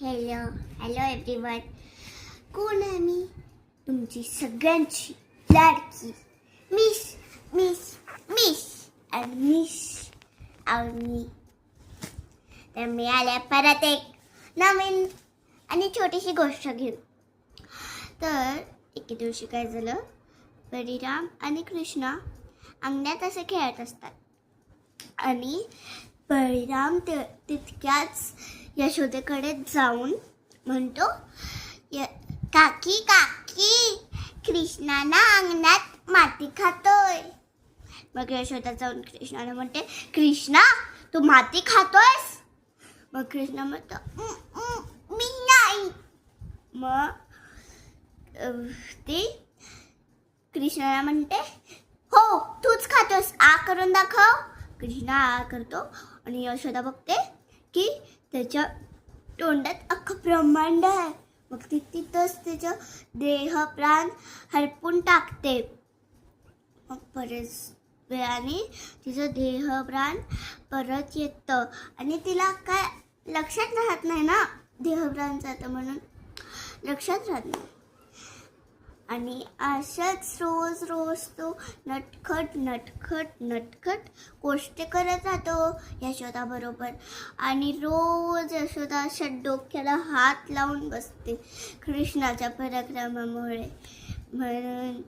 Hello hello everyone. कोण आहे मी? तुमची सगळ्यांची लाडकी मिस मिस मिस आणि मिस आवनी. तर मी आले परत एक नवीन आणि छोटीशी गोष्ट घेऊन. तर एके दिवशी काय झालं, बळीराम आणि कृष्णा अंगणात असे खेळत असतात आणि बळीराम तितक्याच यशोदेकडे जाऊन म्हणतो, काकी काकी, कृष्णा ना अंगणात माती खातोय. मग यशोदा जाऊन कृष्णाला म्हणते, कृष्णा तू माती खातोयस? मग कृष्णा म्हणतो, मी नाही. मग ते कृष्णाला म्हणते, हो तूच खातोस, आ करून दाखव. कृष्णा आ करतो आणि यशोदा बघते की त्याच्या तोंडात अख्खं ब्रह्मांड आहे. मग ती तिथंच त्याचं देह प्राण हरपून टाकते. मग बरेच वेळाने तिचं देह प्राण परत येतं आणि तिला काय लक्षात राहत नाही ना, देह प्राण जातं म्हणून लक्षात राहत नाही. आणि अशाच रोज रोज तो नटखट नटखट नटखट गोष्टी करत राहतो यशोदा बरोबर. आणि रोज यशोदा अशा डोक्याला हात लावून बसते कृष्णाच्या पराक्रमामुळे. म्हणून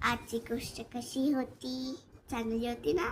आजची गोष्ट कशी होती? चांगली होती ना?